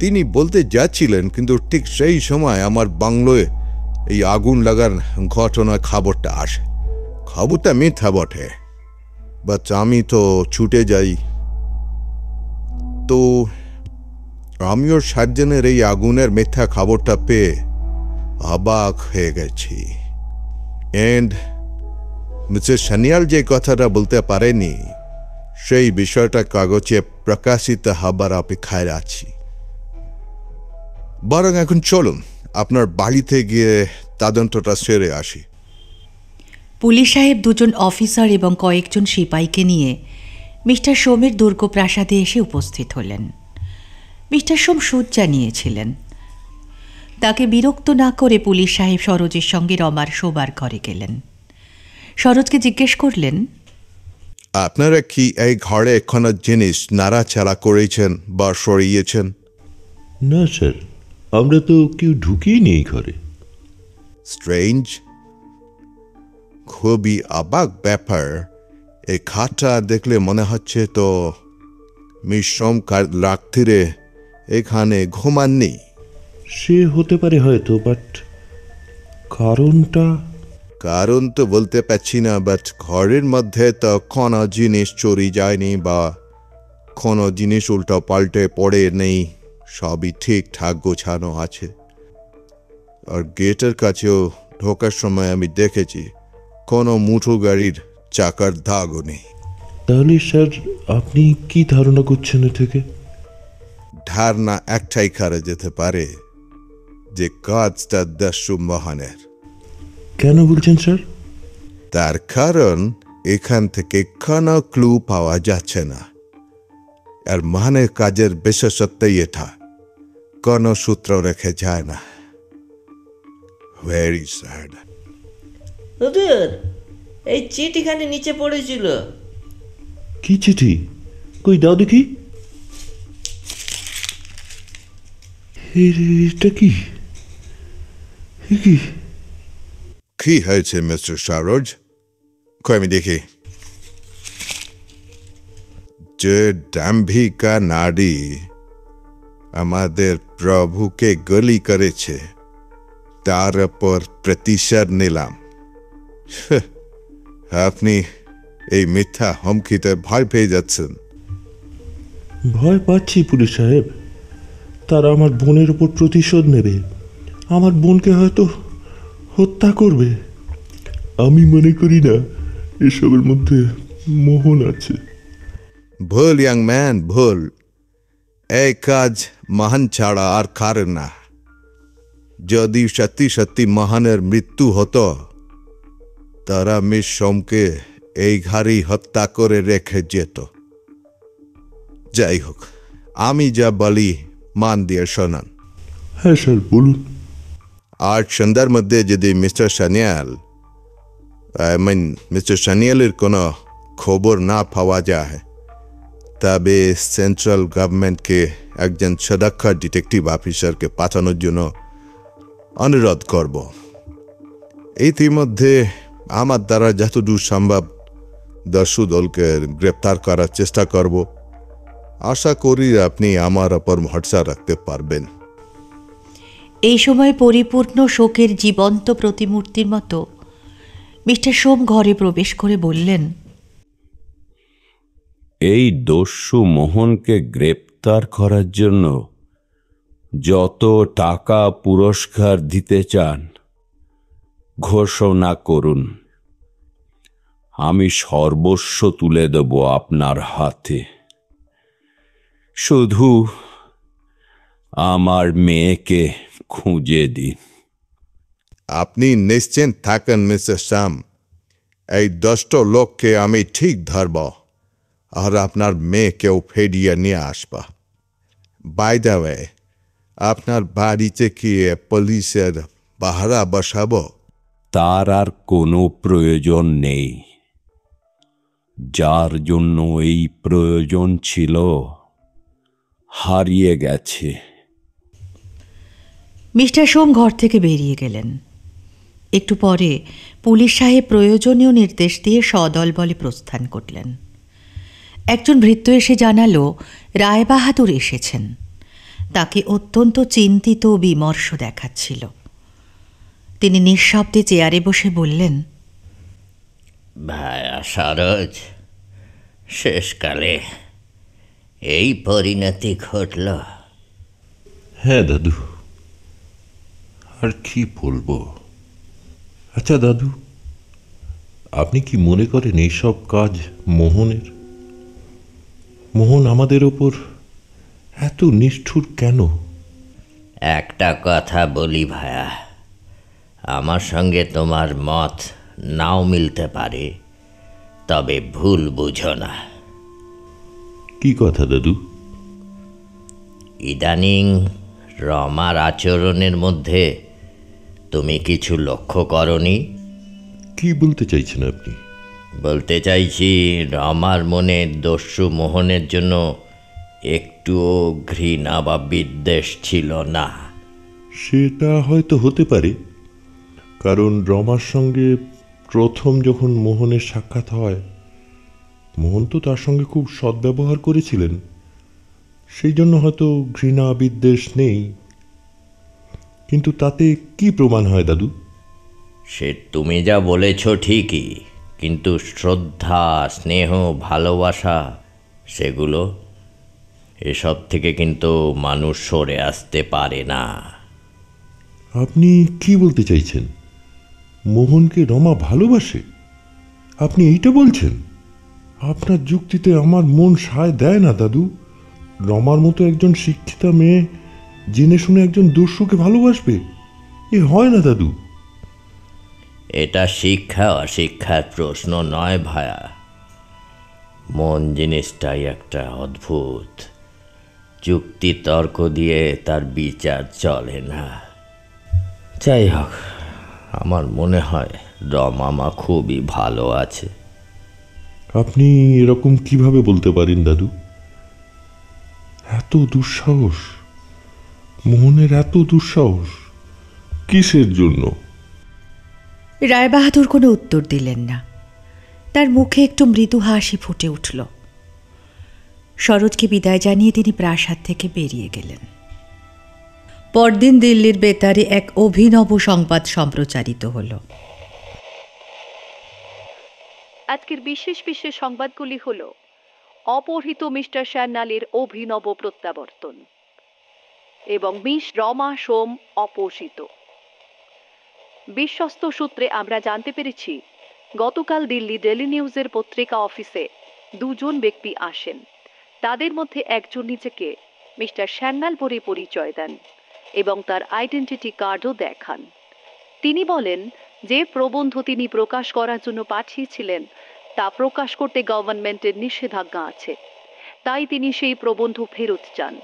তিনি বলতে যাচ্ছিলেন, কিন্তু ঠিক সেই সময় আমার বাংলোয় এই আগুন লাগার ঘটনার খবরটা আসে। খবরটা মিথ্যা বটে, বাট আমি তো ছুটে যাই। তো আমিও সার্জনের এই আগুনের মিথ্যা খবরটা পেয়ে অবাক হয়ে গেছি। এন্ড মিস্টার সানিয়াল যে কথাটা বলতে পারেনি, সেই বিষয়টা কাগজে প্রকাশিত হবার অপেক্ষায় আছি। বরং এখন চলুন আপনার বাড়িতে গিয়ে তদন্তটা সেরে আসি। পুলিশ সাহেব দুজন অফিসার এবং কয়েকজন সিপাহীকে নিয়ে মিস্টার সোমের দুর্গ প্রাসাদে এসে উপস্থিত হলেন। মিস্টার সোম শয্যা নিয়েছিলেন। তাকে বিরক্ত না করে পুলিশ সাহেব সরোজের সঙ্গে রমার শোবার ঘরে গেলেন। সরোজকে জিজ্ঞেস করলেন, আপনারা কি এই ঘরে কোনো জিনিস নাড়াচাড়া করেছেন বা সরিয়েছেন? না স্যার, আমরা তো কেউ ঢুকিয়ে নেই ঘরে। স্ট্রেঞ্জ, খুবই অবাক ব্যাপার। এই খাটটা দেখলে মনে হচ্ছে তো মিস সোম কাল রাত্রিরে এখানে ঘুমাননি। সে হতে পারে হয়তো, বাট কারণটা? কারণ তো বলতে পারছি না, বাট ঘরের মধ্যে তো কোনো জিনিস চুরি যায়নি বা কোনো জিনিস উল্টো পাল্টে পড়ে নেই, সবই ঠিকঠাক গোছানো আছে। আর গেটের কাছেও ঢোকার সময় আমি দেখেছি কোনো মুঠো গাড়ির চাকার দাগও নেই। তাহলে স্যার আপনি কি ধারণা করছেন এ থেকে? ধারণা একটাই করা যেতে পারে যে কাজটা দস্যু মোহনের। কেন বলছেন স্যার? তার কারণ এখান থেকে কোনো ক্লু পাওয়া যাচ্ছে না। আর মোহনের কাজের বিশেষত্বই এটা, কোনো সূত্র রেখে যায় না। Very sad. হুজুর, এই চিঠিখানি নিচে পড়েছিল। কি চিঠি? কই দাও দেখি। এটা কি? কি কি হয়েছে মিস্টার সারোজ? কই আমি দেখি। যে দাম্ভিকা নারী আমাদের প্রভুকে গলি করেছে তার উপর প্রতিশোধ নিলাম। আপনি এই মিথ্যা হুমকিতে ভয় পেয়ে যাচ্ছেন। ভয় পাচ্ছি পুলিশ সাহেব। তারা আমার বোনের উপর প্রতিশোধ নেবে, আমার বোনকে হয়তো হত্যা করবে। আমি মনে করি না এসবের মধ্যে মোহন আছে। ভুল ইয়াং ম্যান, ভুল। এই কাজ মহান ছাড়া আর কারণ না। যদি সত্যি সত্যি মহানের মৃত্যু হতো তারা মিস সোমকে এই ঘাড়ি হত্যা করে রেখে যেত। যাই হোক, আমি যা বলি মান দিয়ে শোনান। হ্যাঁ স্যার বলুন। আজ সন্ধ্যার মধ্যে যদি মিস্টার সানিয়ালের কোনো খবর না পাওয়া যায় তবে সেন্ট্রাল গভর্নমেন্টকে একজন সদক্ষ ডিটেকটিভ অফিসারকে পাঠানোর জন্য অনুরোধ করব। ইতিমধ্যে আমার দ্বারা যতদূর সম্ভব দস্যু দলকে গ্রেপ্তার করার চেষ্টা করব। আশা করি আপনি আমার ওপর ভরসা রাখতে পারবেন। এই সময় পরিপূর্ণ শোকের জীবন্ত প্রতিমূর্তির মতো মিস্টার সোম ঘরে প্রবেশ করে বললেন, এই দস্যু মোহনকে গ্রেপ্তার করার জন্য যত টাকা পুরস্কার দিতে চান ঘোষণা করুন। আমি সর্বস্ব তুলে দেব আপনার হাতে। শুধু আমার মেয়েকে খুঁজে দিন। আপনি নিশ্চিন্ত থাকেন মিস্টার শ্যাম, এই 10টা লোককে আমি ঠিক ধরব আর আপনার মেয়েকেও ফিরিয়ে নিয়ে আসব। বাই দ্য ওয়ে, আপনার বাড়িতে কি পুলিশের পাহারা বসাবো? তার আর কোনো প্রয়োজন নেই। যার জন্য এই প্রয়োজন ছিল হারিয়ে গেছে। মিস্টার সোম ঘর থেকে বেরিয়ে গেলেন। একটু পরে পুলিশ সাহেব প্রয়োজনীয় নির্দেশ দিয়ে সদল বলে প্রস্থান করলেন। একজন ভৃত্য এসে জানালো রায়বাহাদুর এসেছেন। তাকে অত্যন্ত চিন্তিত ও বিমর্ষ দেখাচ্ছিল। তিনি নিঃশব্দে চেয়ারে বসে বললেন, ভায়া সরোজ, শেষকালে এই পরিণতি ঘটল। হ্যাঁ দাদু, আর কি বলবো। আচ্ছা দাদু, আপনি কি মনে করেন এইসব কাজ মোহনের? মোহন আমাদের ওপর এত নিষ্ঠুর কেন? একটা কথা বলি ভায়া, আমার সঙ্গে তোমার মত নাও মিলতে পারে, তবে ভুল বুঝো না। কি কথা দাদু? ইদানিং রমার আচরণের মধ্যে তুমি কিছু লক্ষ্য করনি? কি বলতে চাইছেন আপনি? বলতে চাইছি, রমার মনে দস্যু মোহনের জন্য একটুও ঘৃণা বা বিদ্বেষ ছিল না। সেটা হয়তো হতে পারে, কারণ রমার সঙ্গে প্রথম যখন মোহনের সাক্ষাৎ হয় মোহন তো তার সঙ্গে খুব সদ্ব্যবহার করেছিলেন। সেই জন্য হয়তো ঘৃণা বিদ্বেষ নেই। কিন্তু তাতে কি প্রমাণ হয় দাদু? সে তুমি যা বলেছ ঠিকই, কিন্তু শ্রদ্ধা, স্নেহ, ভালোবাসা সেগুলো এসব থেকে কিন্তু মানুষ সরে আসতে পারে না। আপনি কি বলতে চাইছেন? মোহনকে রমা ভালোবাসে? আপনি এইটা বলছেন? আপনার যুক্তিতে আমার মন সায় দেয় না দাদু। রমার মতো একজন শিক্ষিতা মেয়ে জেনে শুনে একজন দস্যুকে ভালোবাসবে? এ হয় না দাদু। এটা শিক্ষা অশিক্ষার প্রশ্ন নয় ভায়া, মন জিনিসটাই একটা অদ্ভুত। যুক্তি তর্ক দিয়ে তার বিচার চলে না। যাই হোক, আমার মনে হয় রমামা খুবই ভালো আছে। আপনি এরকম কিভাবে বলতে পারেন দাদু? এত দুঃসাহস, মোহনের এত দুঃসাহস কিসের জন্য? রায়বাহাদুর কোনো উত্তর দিলেন না। তার মুখে একটু মৃদু হাসি ফুটে উঠল। সরোজকে বিদায় জানিয়ে তিনি প্রাসাদ থেকে বেরিয়ে গেলেন। পরদিন দিল্লির বেতারে এক অভিনব সংবাদ সম্প্রচারিত হল। আজকের বিশেষ বিশেষ সংবাদগুলি হল: অপহৃত মিস্টার সান্যালের অভিনব প্রত্যাবর্তন এবং মিস রমা সোম অপহৃত। বিশ্বস্ত সূত্রে আমরা জানতে পেরেছি, গতকাল দিল্লি ডেলি নিউজের পত্রিকা অফিসে দুজন ব্যক্তি আসেন। তাদের মধ্যে একজন নিজেকে মিস্টার সান্যাল বলে পরিচয় দেন এবং তার আইডেন্টিটি কার্ডও দেখান। তিনি বলেন যে প্রবন্ধ তিনি প্রকাশ করার জন্য পাঠিয়েছিলেন তা প্রকাশ করতে গভর্নমেন্টের নিষেধাজ্ঞা আছে, তাই তিনি সেই প্রবন্ধ ফেরত চান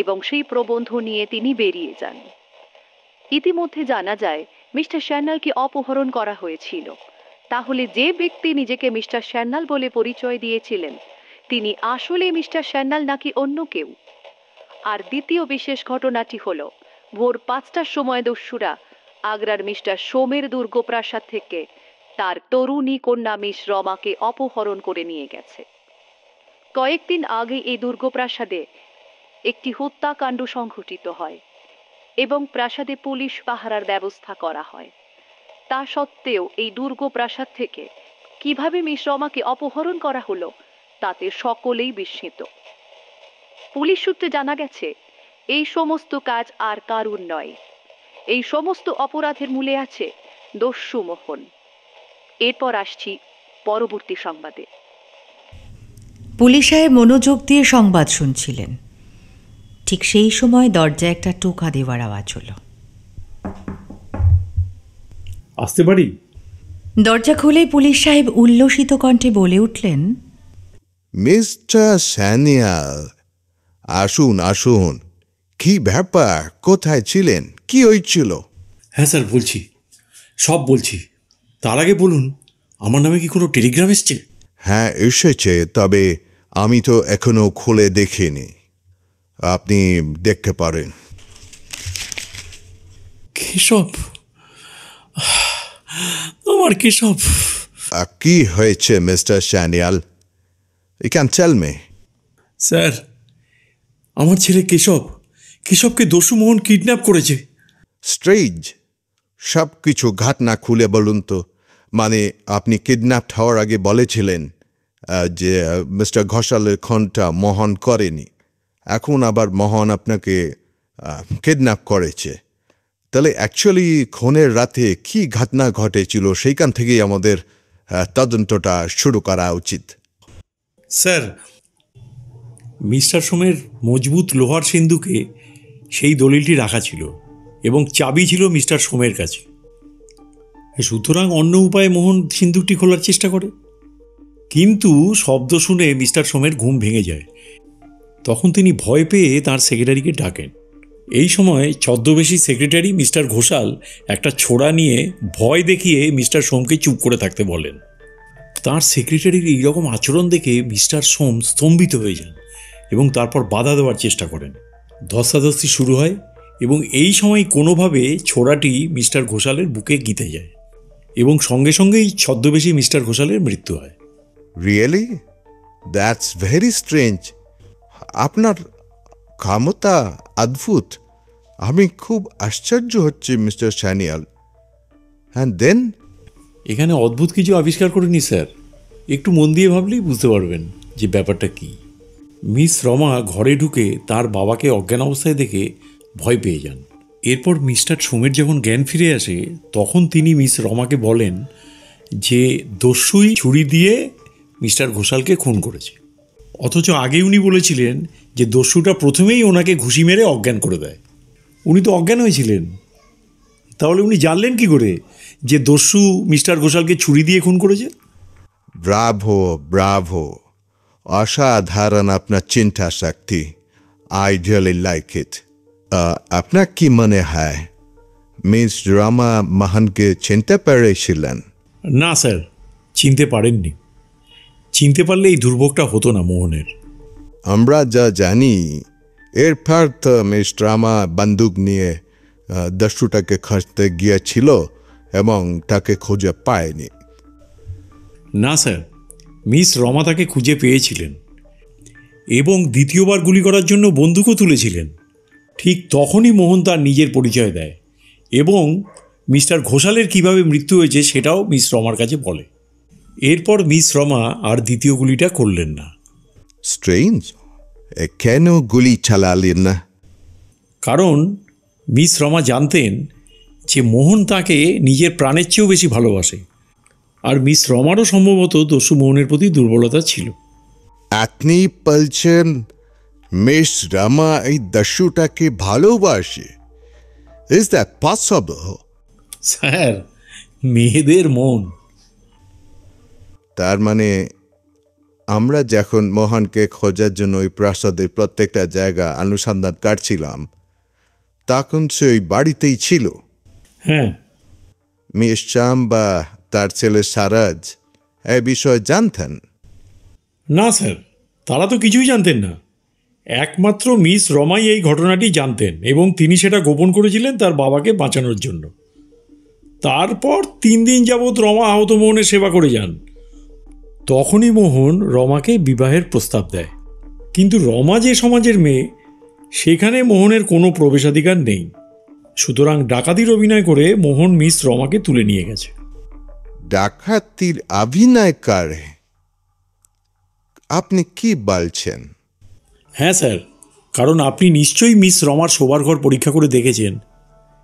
এবং সেই প্রবন্ধ নিয়ে তিনি বেরিয়ে যান। ইতিমধ্যে জানা যায় মিস্টার সান্যালকে অপহরণ করা হয়েছিল। তাহলে যে ব্যক্তি নিজেকে মিস্টার সান্যাল বলে পরিচয় দিয়েছিলেন তিনি আসলে মিস্টার সান্যাল নাকি অন্য কেউ? আর দ্বিতীয় বিশেষ ঘটনাটি হল, ভোর 5টার সময় দস্যুরা আগ্রার মিস্টার সোমের দুর্গপ্রাসাদ থেকে তার তরুণী কন্যা মিস রমাকে অপহরণ করে নিয়ে গেছে। কয়েকদিন আগে এই দুর্গপ্রাসাদে একটি হত্যাকাণ্ড সংঘটিত হয় এবং প্রাসাদে পুলিশ পাহারার ব্যবস্থা করা হয়। তা সত্ত্বেও এই দুর্গপ্রাসাদ থেকে কিভাবে মিস রমাকে অপহরণ করা হলো তাতে সকলেই বিস্মিত। পুলিশ সূত্রে জানা গেছে এই সমস্ত কাজ আর কারুর নয়। এই সমস্ত অপরাধের মূলে আছে দস্যু মোহন। এরপর আসছি পরবর্তী সংবাদে। পুলিশ সাহেব মনোযোগ দিয়ে সংবাদ শুনছিলেন। ঠিক সেই সময় দরজায় একটা টোকা দেওয়ার আওয়াজ হলো। আসতে পারি? দরজা খুলেই পুলিশ সাহেব উল্লসিত কণ্ঠে বলে উঠলেন, মিস্টার স্যানিয়াল, আসুন আসুন। কি ব্যাপার? কোথায় ছিলেন? কি হয়েছিল? হ্যাঁ স্যার, বলছি, সব বলছি। তার আগে বলুন, আমার নামে কি কোনো টেলিগ্রাম এসছে? হ্যাঁ এসেছে, তবে আমি তো এখনো খুলে দেখিনি। আপনি দেখতে পারেন। কেশব, আমার কেশব। কি হয়েছে mister Sanyal? You can tell me. Sir, আমার ছেলে কেশবকে দস্যু মোহন কিডন্যাপ করেছে। স্ট্রেঞ্জ, সব কিছু ঘটনা খুলে বলুন তো। মানে আপনি কিডন্যাপ হওয়ার আগে বলেছিলেন যে মিস্টার ঘোষালের খুনটা মোহন করেনি, এখন আবার মোহন আপনাকে কিডন্যাপ করেছে। তাহলে অ্যাকচুয়ালি খুনের রাতে কি ঘটনা ঘটেছিল সেইখান থেকেই আমাদের তদন্তটা শুরু করা উচিত। স্যার, মিস্টার সোমের মজবুত লোহার সিন্দুকে সেই দলিলটি রাখা ছিল এবং চাবি ছিল মিস্টার সোমের কাছে। সুতরাং অন্য উপায়ে মোহন সিন্দুকটি খোলার চেষ্টা করে, কিন্তু শব্দ শুনে মিস্টার সোমের ঘুম ভেঙে যায়। তখন তিনি ভয় পেয়ে তাঁর সেক্রেটারিকে ডাকেন। এই সময় ছদ্মবেশী সেক্রেটারি মিস্টার ঘোষাল একটা ছোড়া নিয়ে ভয় দেখিয়ে মিস্টার সোমকে চুপ করে থাকতে বলেন। তাঁর সেক্রেটারির এইরকম আচরণ দেখে মিস্টার সোম স্তম্ভিত হয়ে যান এবং তারপর বাধা দেওয়ার চেষ্টা করেন। ধস্তাধস্তি শুরু হয় এবং এই সময় কোনোভাবে ছোড়াটি মিস্টার ঘোষালের বুকে গিতে যায় এবং সঙ্গে সঙ্গেই ছদ্মবেশী মিস্টার ঘোষালের মৃত্যু হয়। রিয়েলি? That's very strange. আপনার ক্ষমতা অদ্ভুত। আমি খুব আশ্চর্য হচ্ছি মিস্টার স্যানিয়াল। And then? এখানে অদ্ভুত কিছু আবিষ্কার করিনি স্যার, একটু মন দিয়ে ভাবলেই বুঝতে পারবেন যে ব্যাপারটা কী। মিস রমা ঘরে ঢুকে তার বাবাকে অজ্ঞান অবস্থায় দেখে ভয় পেয়ে যান। এরপর মিস্টার সোমের যখন জ্ঞান ফিরে আসে তখন তিনি মিস রমাকে বলেন যে দস্যুই ছুরি দিয়ে মিস্টার ঘোষালকে খুন করেছে, অথচ আগে উনি বলেছিলেন যে দস্যুটা প্রথমেই ওনাকে ঘুষি মেরে অজ্ঞান করে দেয়। উনি তো অজ্ঞান হয়েছিলেন, তাহলে উনি জানলেন কি করে যে দস্যু মিস্টার ঘোষালকে ছুরি দিয়ে খুন করেছে? ব্রাভো ব্রাভো, অসাধারণ আপনার চিন্তা শক্তি। I really like it. আপনার কি মনে হয় মিস রমা মোহনকে চিনতে পেরেছিলেন? না স্যার, চিনতে পারেননি। চিনতে পারলে এই দুর্ভোগটা হতো না মোহনের। আমরা যা জানি এরপর তো মিস রমা বন্দুক নিয়ে দস্যুটাকে খুঁজতে গিয়েছিল এবং তাকে খুঁজে পায়নি। না স্যার, মিস রমা তাকে খুঁজে পেয়েছিলেন এবং দ্বিতীয়বার গুলি করার জন্য বন্দুকও তুলেছিলেন। ঠিক তখনই মোহন তার নিজের পরিচয় দেয় এবং মিস্টার ঘোষালের কিভাবে মৃত্যু হয়েছে সেটাও মিস রমার কাছে বলে। এরপর মিস রমা আর দ্বিতীয় গুলিটা করলেন না। স্ট্রেঞ্জ, কেন গুলি চালালেন না? কারণ মিস রমা জানতেন যে মোহন তাকে নিজের প্রাণের চেয়েও বেশি ভালোবাসে, আর মিস রমারও সম্ভবত দস্যু মোহনের প্রতি দুর্বলতা ছিল। আপনি বলছেন মিস রমা এই দস্যুটাকে ভালোবাসে? Is that possible? স্যার, মেয়েদের মন। তার মানে আমরা যখন মোহনকে খোঁজার জন্য ওই প্রাসাদের প্রত্যেকটা জায়গা অনুসন্ধান করছিলাম তখন সে ওই বাড়িতেই ছিল? হ্যাঁ। মিস চাম বা তার ছেলে সারাজ এ বিষয়ে জানতেন? না স্যার, তারা তো কিছুই জানতেন না। একমাত্র মিস রমাই এই ঘটনাটি জানতেন এবং তিনি সেটা গোপন করেছিলেন তার বাবাকে বাঁচানোর জন্য। তারপর 3 দিন যাবৎ রমা আহত মোহনের সেবা করে যান। তখনই মোহন রমাকে বিবাহের প্রস্তাব দেয়, কিন্তু রমা যে সমাজের মেয়ে সেখানে মোহনের কোনো প্রবেশাধিকার নেই। সুতরাং ডাকাতির অভিনয় করে মোহন মিস রমাকে তুলে নিয়ে গেছে। ডাকাতির অভিনয় করে? আপনি কি বলছেন? হ্যাঁ স্যার, কারণ আপনি নিশ্চয়ই মিস রমার শোবার ঘর পরীক্ষা করে দেখেছেন।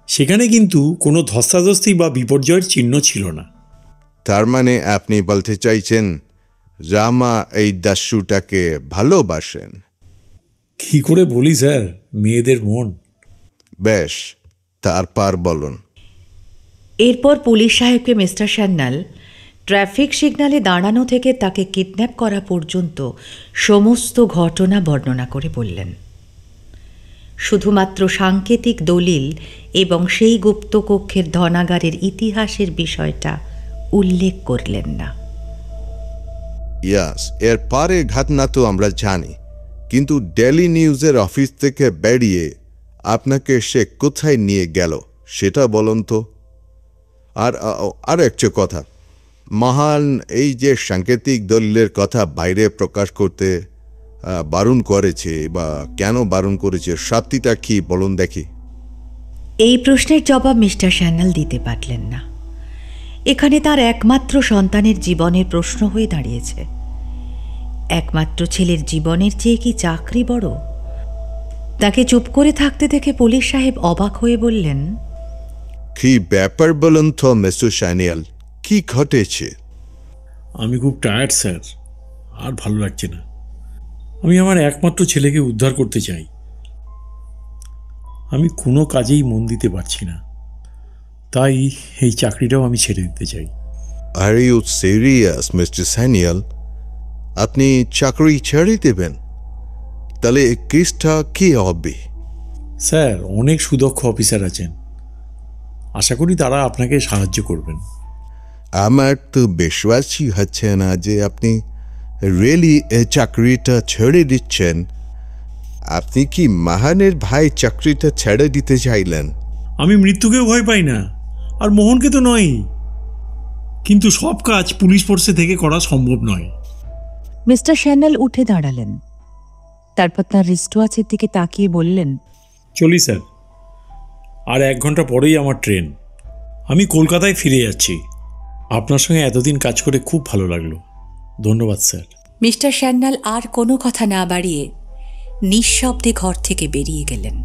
সেখানে কিন্তু কোনো ধস্তাধস্তি বা বিপর্যয়ের চিহ্ন ছিল না। তার মানে আপনি বলতে চাইছেন রামা এই দস্যুটাকে ভালোবাসেন? কি করে বলি স্যার, মেয়েদের মন। বেশ, তারপর বলুন। এরপর পুলিশ সাহেবকে মিস্টার সান্যাল ট্রাফিক সিগন্যালে দাঁড়ানো থেকে তাকে কিডন্যাপ করা পর্যন্ত সমস্ত ঘটনা বর্ণনা করে বললেন। শুধুমাত্র সাংকেতিক দলিল এবং সেই গুপ্তকক্ষের ধনাগারের ইতিহাসের বিষয়টা উল্লেখ করলেন না। ইয়াস, এর পরে ঘটনা তো আমরা জানি, কিন্তু ডেলি নিউজের অফিস থেকে বেরিয়ে আপনাকে সে কোথায় নিয়ে গেল সেটা বলুন তো। আর একটা কথা, মহান এই যে সাংকেতিক দলিলের কথা বাইরে প্রকাশ করতে বারণ করেছে বা কেন বারণ করেছে সত্যিটা কি বলুন দেখি। এই প্রশ্নের জবাব মিস্টার সান্যাল দিতে পারলেন না। এখানে তার একমাত্র সন্তানের জীবনের প্রশ্ন হয়ে দাঁড়িয়েছে। একমাত্র ছেলের জীবনের চেয়ে কি চাকরি বড়? তাকে চুপ করে থাকতে দেখে পুলিশ সাহেব অবাক হয়ে বললেন, কি ব্যাপার বলুন তো মিস্টার স্যানিয়াল, কি ঘটেছে? আমি খুব টায়ার্ড স্যার, আর ভালো লাগছে না। আমি আমার একমাত্র ছেলেকে উদ্ধার করতে চাই। আমি কোনো কাজেই মন দিতে পারছি না, তাই এই চাকরিটাও আমি ছেড়ে দিতে চাই। Are you serious mister Sanyal? আপনি চাকরি ছেড়ে দেবেন? তাহলে কেসটা কি হবে? স্যার, অনেক সুদক্ষ অফিসার আছেন, আশা করি তারা আপনাকে সাহায্য করবেন। আমার তো বিশ্বাসই হচ্ছে না যে আপনি রিয়েলি এই চাকরিটা ছেড়ে দিচ্ছেন। আপনি কি মাহানের ভাই চাকরিটা ছেড়ে দিতে চাইলেন? আমি মৃত্যুকেও ভয় পাই না, আর মোহনকে তো নয়, কিন্তু সব কাজ পুলিশ ফোর্সে থেকে করা সম্ভব নয়। মিস্টার সান্যাল উঠে দাঁড়ালেন, তারপর তার রিস্টওয়াচের দিকে তাকিয়ে বললেন, চলি স্যার, আর 1 ঘন্টা পরেই আমার ট্রেন। আমি কলকাতায় ফিরে যাচ্ছি। আপনার সঙ্গে এতদিন কাজ করে খুব ভালো লাগলো। ধন্যবাদ স্যার। মিস্টার সান্যাল আর কোনো কথা না বাড়িয়ে নিঃশব্দে ঘর থেকে বেরিয়ে গেলেন।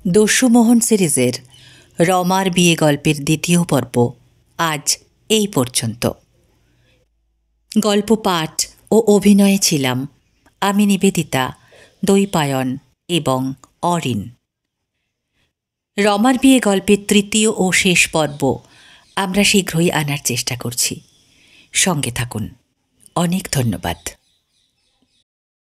দস্যুমোহন সিরিজের রমার বিয়ে গল্পের দ্বিতীয় পর্ব আজ এই পর্যন্ত। গল্প পাঠ ও অভিনয়ে ছিলাম আমি নিবেদিতা, দৈপায়ন এবং অরিন। রমার বিয়ে গল্পের তৃতীয় ও শেষ পর্ব আমরা শীঘ্রই আনার চেষ্টা করছি। সঙ্গে থাকুন। অনেক ধন্যবাদ।